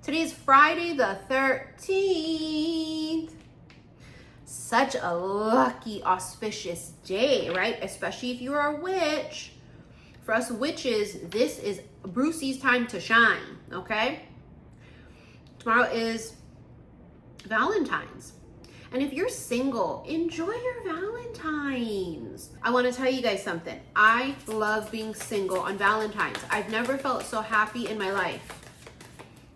Today's Friday the 13th. Such a lucky, auspicious day, right? Especially if you're a witch. For us witches, this is Brucey's time to shine, okay? Tomorrow is Valentine's. And if you're single, enjoy your Valentine's. I want to tell you guys something. I love being single on Valentine's. I've never felt so happy in my life.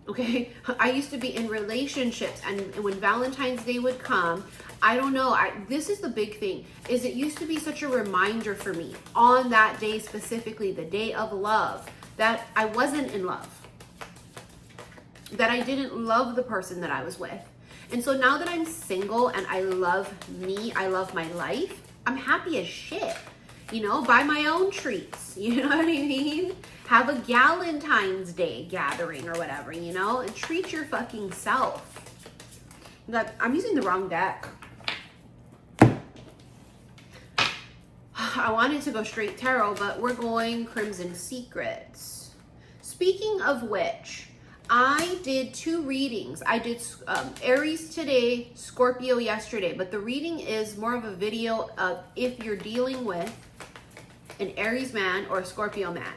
Okay, I used to be in relationships, and when Valentine's Day would come, I don't know, this is the big thing, is it used to be such a reminder for me on that day specifically, the day of love, that I wasn't in love, that I didn't love the person that I was with. And so now that I'm single and I love me, I love my life, I'm happy as shit. You know, buy my own treats, you know what I mean? Have a Valentine's Day gathering or whatever, you know? And treat your fucking self. I'm using the wrong deck. I wanted to go straight tarot, but we're going Crimson Secrets. Speaking of which, I did 2 readings. I did Aries today, Scorpio yesterday, but the reading is more of a video of if you're dealing with an Aries man or a Scorpio man.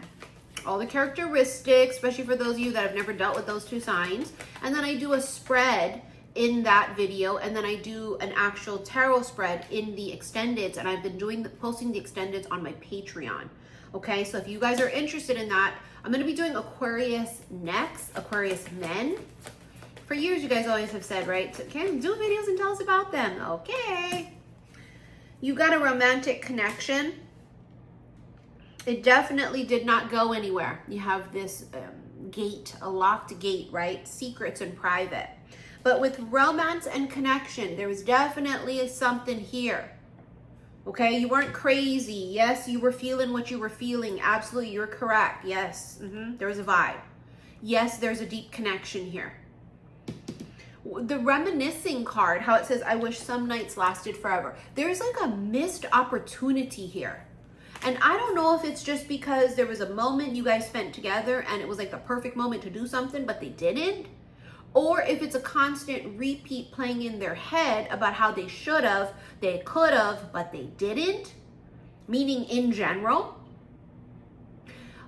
All the characteristics, especially for those of you that have never dealt with those 2 signs. And then I do a spread in that video, and then I do an actual tarot spread in the extendeds, and I've been posting the extendeds on my Patreon. Okay, so if you guys are interested in that, I'm gonna be doing Aquarius next, Aquarius men. For years, you guys always have said, right, can do videos and tell us about them. Okay. You got a romantic connection. It definitely did not go anywhere. You have this gate, a locked gate, right? Secrets and private. But with romance and connection, there was definitely something here. Okay, you weren't crazy. Yes, you were feeling what you were feeling. Absolutely, you're correct. Yes, there was a vibe. Yes, there's a deep connection here. The reminiscing card, how it says, I wish some nights lasted forever. There's like a missed opportunity here. And I don't know if it's just because there was a moment you guys spent together and it was like the perfect moment to do something, but they didn't. Or if it's a constant repeat playing in their head about how they should have, they could have, but they didn't. Meaning in general.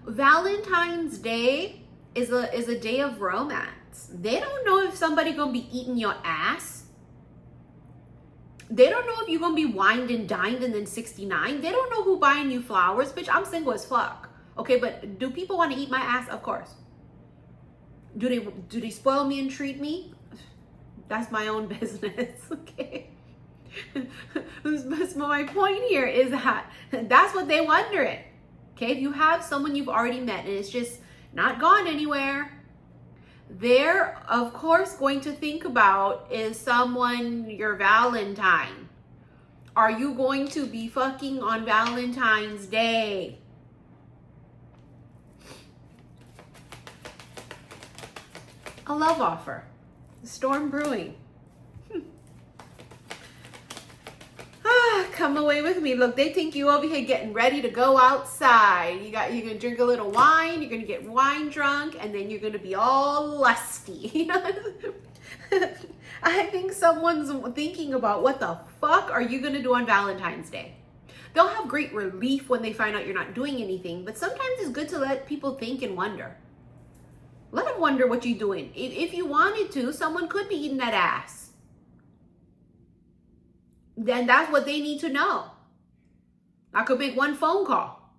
Valentine's Day is a day of romance. They don't know if somebody gonna be eating your ass. They don't know if you're going to be wined and dined and then 69. They don't know who buying you flowers. Bitch, I'm single as fuck. Okay, but do people want to eat my ass? Of course. Do they spoil me and treat me? That's my own business, okay? But my point here is that that's what they wondering. Okay, if you have someone you've already met and it's just not gone anywhere, they're, of course, going to think about, is someone your Valentine? Are you going to be fucking on Valentine's Day? A love offer. Storm brewing. Come away with me. Look, they think you over here getting ready to go outside. You're gonna drink a little wine, you're gonna get wine drunk, and then you're gonna be all lusty. I think someone's thinking about what the fuck are you gonna do on Valentine's Day? They'll have great relief when they find out you're not doing anything, but sometimes it's good to let people think and wonder. Let them wonder what you're doing. If you wanted to, someone could be eating that ass. Then that's what they need to know. I could make one phone call.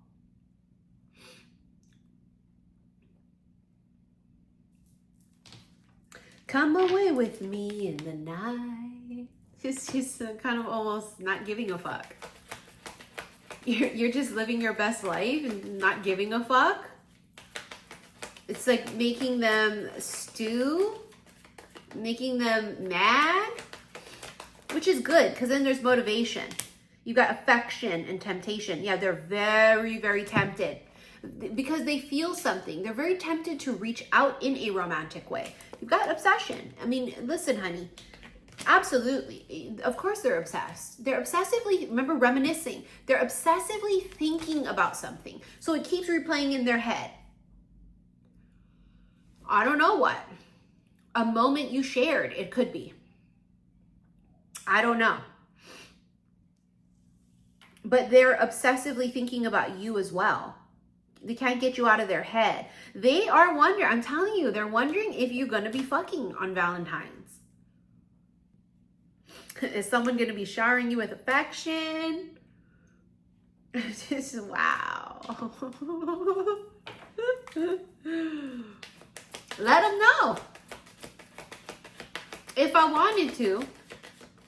Come away with me in the night. It's just kind of almost not giving a fuck. You're just living your best life and not giving a fuck. It's like making them stew, making them mad. Which is good, because then there's motivation. You've got affection and temptation. Yeah, they're very, very tempted. Because they feel something. They're very tempted to reach out in a romantic way. You've got obsession. I mean, listen, honey. Absolutely. Of course they're obsessed. They're obsessively, remember, reminiscing. They're obsessively thinking about something. So it keeps replaying in their head. I don't know what. a moment you shared. It could be. I don't know. But they're obsessively thinking about you as well. They can't get you out of their head. They are wondering, I'm telling you, they're wondering if you're going to be fucking on Valentine's. Is someone going to be showering you with affection? Just, wow. Let them know. If I wanted to,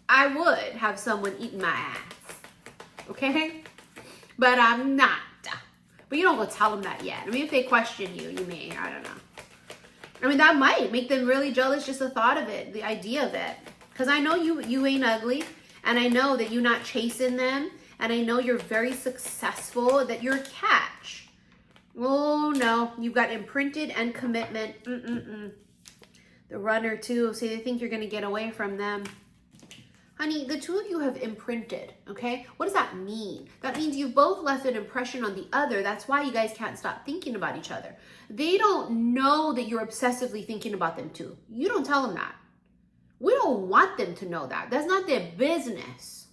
I would have someone eating my ass. Okay? But I'm not. But you don't go tell them that yet. I mean, if they question you, you may. I don't know. I mean, that might make them really jealous, just the thought of it, the idea of it. Because I know you ain't ugly. And I know that you're not chasing them. And I know you're very successful, that you're a catch. Oh, no. You've got imprinted and commitment. The runner, too. So they think you're going to get away from them. Honey, the two of you have imprinted, okay? What does that mean? That means you both left an impression on the other. That's why you guys can't stop thinking about each other. They don't know that you're obsessively thinking about them too. You don't tell them that. We don't want them to know that. That's not their business.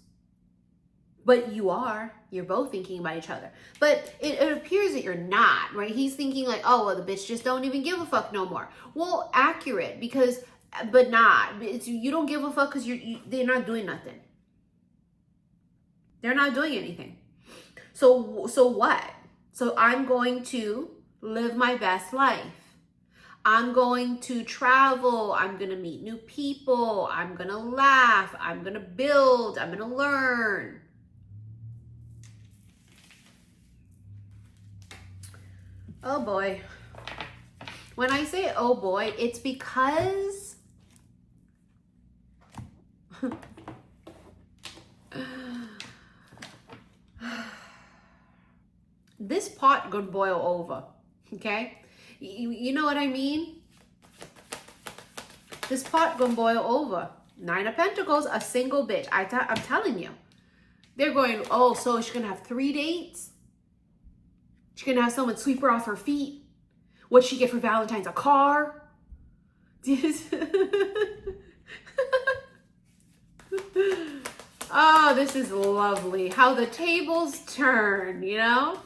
But you are. You're both thinking about each other. But it appears that you're not, right? He's thinking like, oh, well, the bitch just don't even give a fuck no more. Well, accurate, because... But not. You don't give a fuck because they're not doing nothing. They're not doing anything. So what? So I'm going to live my best life. I'm going to travel. I'm going to meet new people. I'm going to laugh. I'm going to build. I'm going to learn. Oh boy. When I say oh boy, it's because this pot gonna boil over, okay? You know what I mean? This pot gonna boil over. 9 of Pentacles, a single bitch. I'm telling you. They're going, oh, so she's gonna have 3 dates? She's gonna have someone sweep her off her feet? What'd she get for Valentine's? A car? Oh, this is lovely. How the tables turn, you know?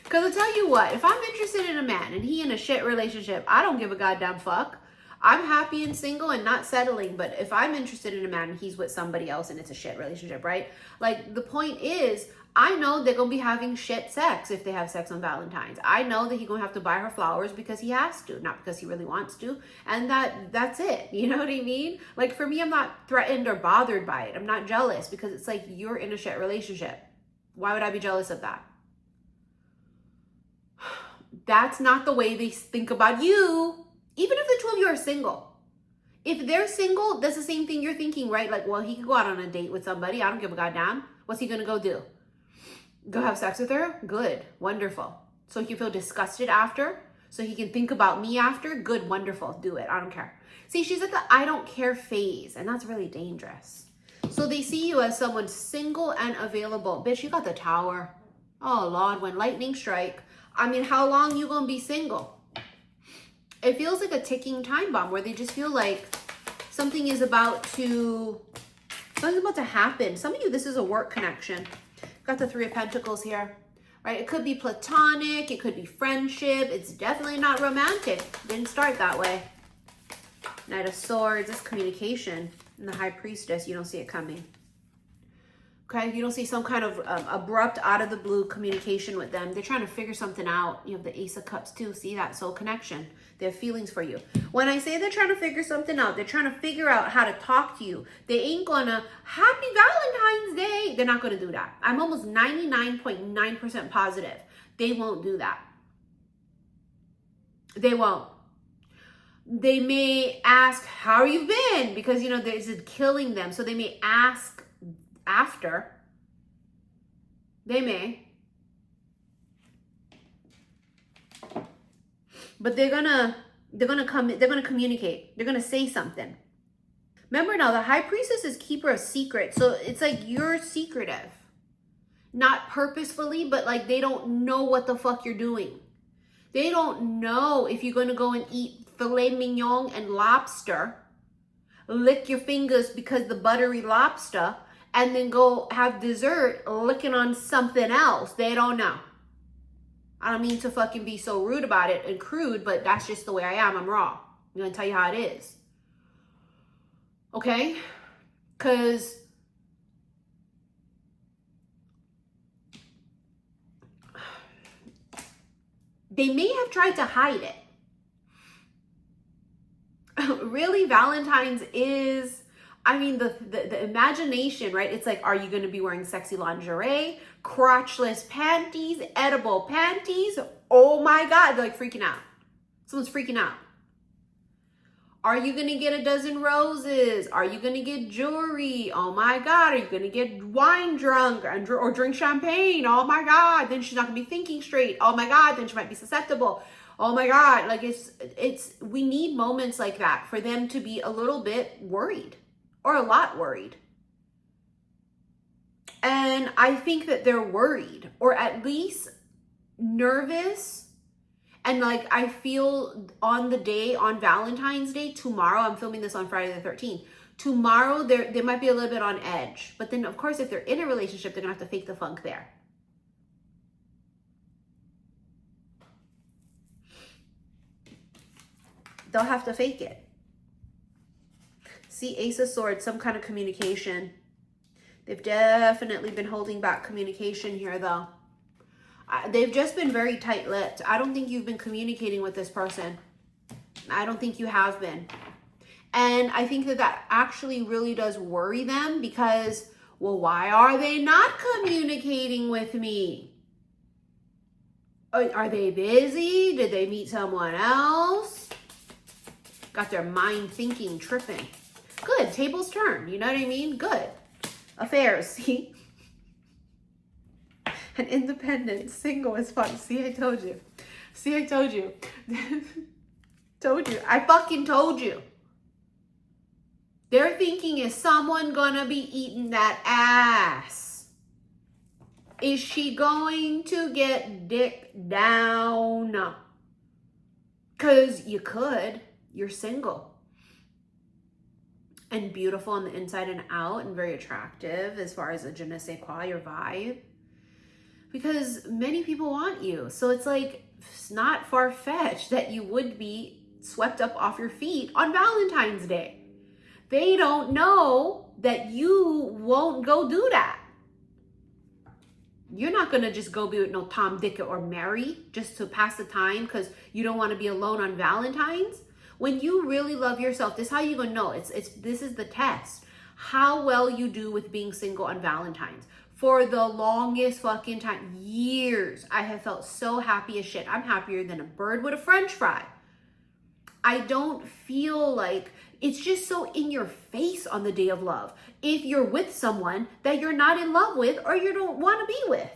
Because I'll tell you what, if I'm interested in a man and he in a shit relationship, I don't give a goddamn fuck. I'm happy and single and not settling. But if I'm interested in a man and he's with somebody else and it's a shit relationship, right? Like, the point is, I know they're going to be having shit sex if they have sex on Valentine's. I know that he's going to have to buy her flowers because he has to, not because he really wants to. And that's it. You know what I mean? Like, for me, I'm not threatened or bothered by it. I'm not jealous because it's like, you're in a shit relationship. Why would I be jealous of that? That's not the way they think about you. Even if the two of you are single. If they're single, that's the same thing you're thinking, right? Like, well, he could go out on a date with somebody. I don't give a goddamn. What's he going to go do? Go have sex with her? Good. Wonderful. So he can feel disgusted after? So he can think about me after? Good. Wonderful. Do it. I don't care. See, she's at the I don't care phase, and that's really dangerous. So they see you as someone single and available. Bitch, you got the Tower. Oh, Lord, when lightning strike. I mean, how long you gonna be single? It feels like a ticking time bomb where they just feel like something's about to happen. Some of you, this is a work connection. Got the 3 of Pentacles here, right? It could be platonic. It could be friendship. It's definitely not romantic. Didn't start that way. Knight of Swords, this communication. And the High Priestess, you don't see it coming. Okay, you don't see some kind of abrupt, out of the blue communication with them. They're trying to figure something out. You have the Ace of Cups too. See that soul connection. They have feelings for you. When I say they're trying to figure something out, they're trying to figure out how to talk to you. They ain't gonna, Happy Valentine's Day. They're not gonna do that. I'm almost 99.9% positive. They won't do that. They won't. They may ask, how you been? Because, you know, this is killing them. So they may ask after. They may. But they're gonna communicate. They're gonna say something. Remember now, the High Priestess is keeper of secrets. So it's like you're secretive. Not purposefully, but like they don't know what the fuck you're doing. They don't know if you're gonna go and eat filet mignon and lobster, lick your fingers because the buttery lobster, and then go have dessert licking on something else. They don't know. I don't mean to fucking be so rude about it and crude, but that's just the way I am. I'm raw. I'm gonna tell you how it is. Okay? Because they may have tried to hide it. Really, Valentine's is, I mean, the imagination, right? It's like, are you going to be wearing sexy lingerie, crotchless panties, edible panties? Oh my God, they're like freaking out. Someone's freaking out. Are you going to get a dozen roses? Are you going to get jewelry? Oh my God, are you going to get wine drunk or drink champagne? Oh my God, then she's not going to be thinking straight. Oh my God, then she might be susceptible. Oh my God, like we need moments like that for them to be a little bit worried or a lot worried. And I think that they're worried or at least nervous. And like, I feel on Valentine's Day, tomorrow, I'm filming this on Friday the 13th. Tomorrow, they might be a little bit on edge. But then of course, if they're in a relationship, they're gonna have to fake the funk there. They'll have to fake it. See, Ace of Swords, some kind of communication. They've definitely been holding back communication here, though. They've just been very tight-lipped. I don't think you've been communicating with this person. I don't think you have been. And I think that actually really does worry them because, well, why are they not communicating with me? Are they busy? Did they meet someone else? Got their mind thinking, tripping. Good, tables turn, you know what I mean? Good. Affairs, see? And independent, single is fun. See, I told you. See, I told you. Told you. I fucking told you. They're thinking, is someone gonna be eating that ass? Is she going to get dick down? Because you could. You're single and beautiful on the inside and out and very attractive as far as a je ne sais quoi, your vibe. Because many people want you. So it's like, it's not far-fetched that you would be swept up off your feet on Valentine's Day. They don't know that you won't go do that. You're not going to just go be with no Tom, Dick, or Mary just to pass the time because you don't want to be alone on Valentine's. When you really love yourself, this is how you're going to know. This is the test. How well you do with being single on Valentine's. For the longest fucking time, years, I have felt so happy as shit. I'm happier than a bird with a French fry. I don't feel like it's just so in your face on the day of love. If you're with someone that you're not in love with or you don't want to be with.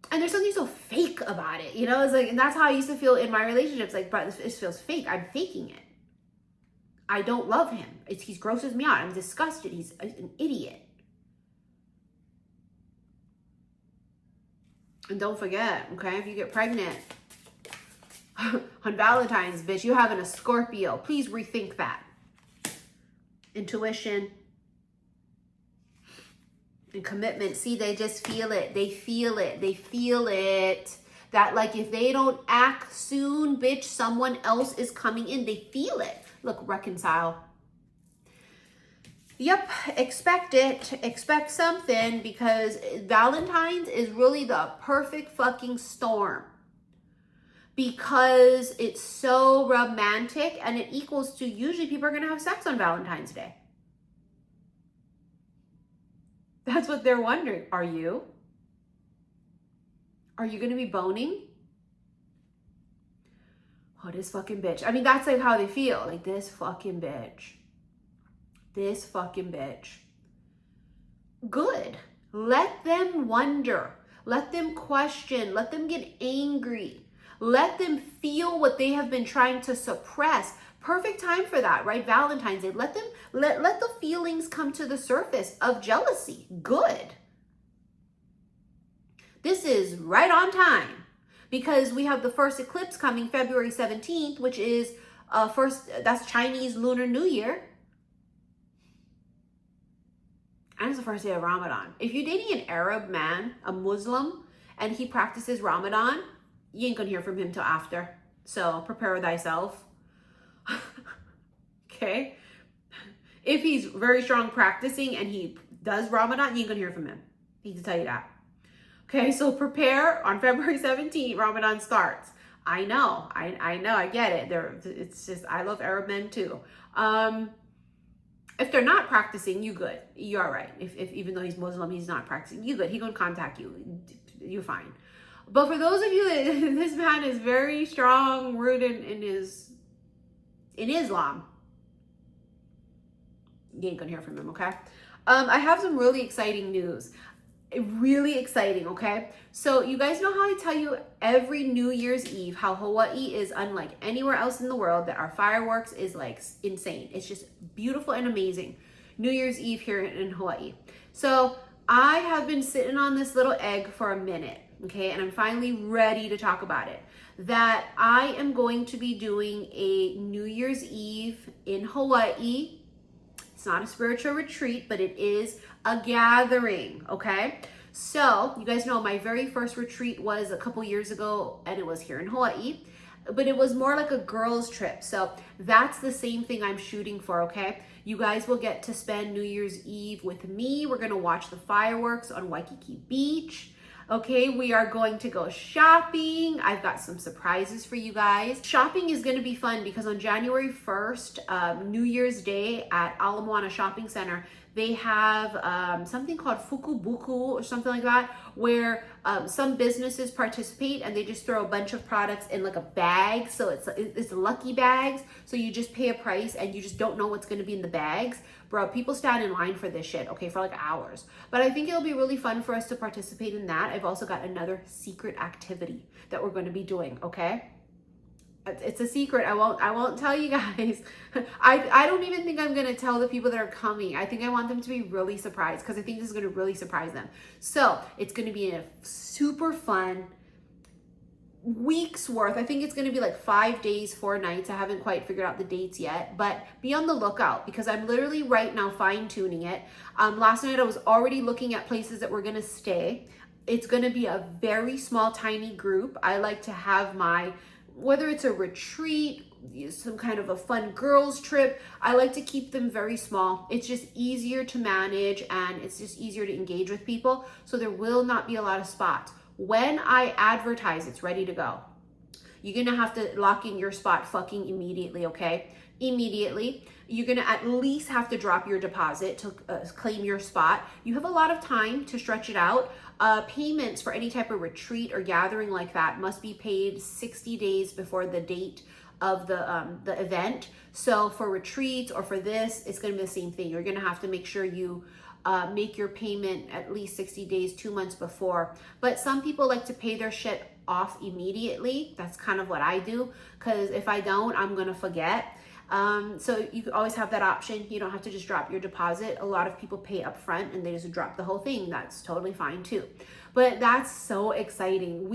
And there's something so fake about it, you know? It's like, and that's how I used to feel in my relationships. Like, but it feels fake. I'm faking it. I don't love him. He grosses me out. I'm disgusted. He's an idiot. And don't forget, okay, if you get pregnant on Valentine's, bitch, you having a Scorpio. Please rethink that. Intuition. And commitment. See, they just feel it. They feel it. They feel it. That like if they don't act soon, bitch, someone else is coming in. They feel it. Look, reconcile. Yep, expect it. Expect something because Valentine's is really the perfect fucking storm. Because it's so romantic and it equals to usually people are going to have sex on Valentine's Day. That's what they're wondering. Are you? Are you going to be boning? Oh, this fucking bitch. I mean, that's like how they feel. Like, this fucking bitch. This fucking bitch. Good. Let them wonder. Let them question. Let them get angry. Let them feel what they have been trying to suppress. Perfect time for that, right? Valentine's Day. Let the feelings come to the surface of jealousy. Good. This is right on time because we have the first eclipse coming February 17th, which is that's Chinese Lunar New Year. And it's the first day of Ramadan. If you're dating an Arab man, a Muslim, and he practices Ramadan, you ain't gonna hear from him till after. So prepare thyself. Okay? If he's very strong practicing and he does Ramadan, you ain't gonna hear from him. I need to tell you that. Okay, so prepare. On February 17th, Ramadan starts. I know, I get it. It's just, I love Arab men too. If they're not practicing, you good. You're all right. If even though he's Muslim, he's not practicing, you good. He gonna contact you. You're fine. But for those of you that this man is very strong rooted in Islam, you ain't gonna hear from him, okay? I have some really exciting news. Really exciting, okay? So you guys know how I tell you every New Year's Eve how Hawaii is unlike anywhere else in the world, that our fireworks is like insane. It's just beautiful and amazing. New Year's Eve here in Hawaii. So I have been sitting on this little egg for a minute, okay? And I'm finally ready to talk about it. That I am going to be doing a New Year's Eve in Hawaii. It's not a spiritual retreat, but it is a gathering, okay? So you guys know my very first retreat was a couple years ago, and it was here in Hawaii, but it was more like a girls trip. So that's the same thing I'm shooting for, okay? You guys will get to spend New Year's Eve with me. We're gonna watch the fireworks on Waikiki Beach. Okay, we are going to go shopping. I've got some surprises for you guys. Shopping is gonna be fun because on January 1st, New Year's Day at Ala Moana Shopping Center, they have something called Fukubuku or something like that, where some businesses participate and they just throw a bunch of products in like a bag. So it's lucky bags. So you just pay a price and you just don't know what's gonna be in the bags. Bro, people stand in line for this shit, okay, for like hours. But I think it'll be really fun for us to participate in that. I've also got another secret activity that we're gonna be doing, okay? It's a secret. I won't tell you guys. I don't even think I'm gonna tell the people that are coming. I think I want them to be really surprised because I think this is gonna really surprise them. So it's gonna be a super fun week's worth. I think it's gonna be like 5 days, 4 nights. I haven't quite figured out the dates yet, but be on the lookout because I'm literally right now fine tuning it. Last night I was already looking at places that we're gonna stay. It's gonna be a very small, tiny group. I like to have whether it's a retreat, some kind of a fun girls trip, I like to keep them very small. It's just easier to manage and it's just easier to engage with people. So there will not be a lot of spots. When I advertise, it's ready to go. You're gonna have to lock in your spot fucking immediately, okay? Immediately. You're gonna at least have to drop your deposit to claim your spot. You have a lot of time to stretch it out. Payments for any type of retreat or gathering like that must be paid 60 days before the date of the event. So for retreats or for this, it's gonna be the same thing. You're gonna have to make sure you make your payment at least 60 days, 2 months before. But some people like to pay their shit off immediately. That's kind of what I do, because if I don't, I'm gonna forget. So you always have that option. You don't have to just drop your deposit. A lot of people pay up front and they just drop the whole thing. That's totally fine too. But that's so exciting.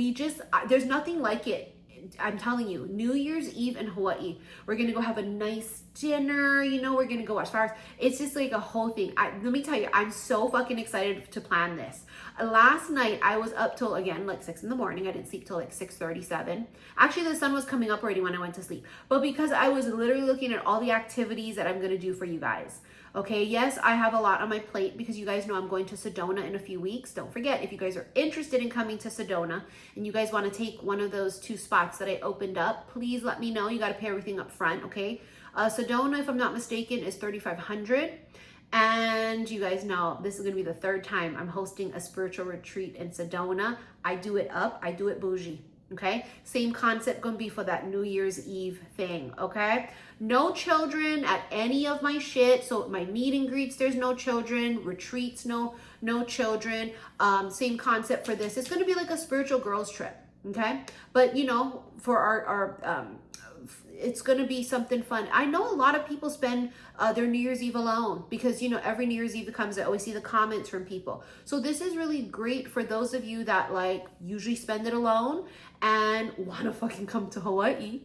There's nothing like it. I'm telling you, New Year's Eve in Hawaii, we're gonna go have a nice dinner, we're gonna go watch fireworks. It's just like a whole thing. Let me tell you, I'm so fucking excited to plan this. Last night, I was up till, again, like 6 in the morning. I didn't sleep till like 6:37. Actually, the sun was coming up already when I went to sleep. But because I was literally looking at all the activities that I'm gonna do for you guys. Okay, yes, I have a lot on my plate because you guys know I'm going to Sedona in a few weeks. Don't forget, if you guys are interested in coming to Sedona and you guys want to take one of those 2 spots that I opened up, please let me know. You got to pay everything up front, okay? Sedona, if I'm not mistaken, is $3,500. And you guys know this is going to be the 3rd time I'm hosting a spiritual retreat in Sedona. I do it up, I do it bougie. Okay, same concept gonna be for that New Year's Eve thing, okay? No children at any of my shit. So my meet and greets, there's no children. Retreats, no children. Same concept for this. It's gonna be like a spiritual girls trip, okay? But for our it's gonna be something fun. I know a lot of people spend their New Year's Eve alone because, you know, every New Year's Eve comes, I always see the comments from people. So this is really great for those of you that like usually spend it alone and wanna fucking come to Hawaii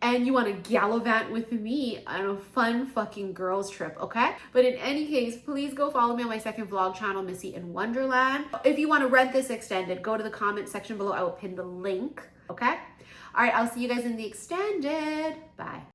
and you want to gallivant with me on a fun fucking girls trip, okay? But in any case, please go follow me on my second vlog channel, Missy in Wonderland. If you want to rent this extended, go to the comment section below. I will pin the link, okay? All right, I'll see you guys in the extended. Bye.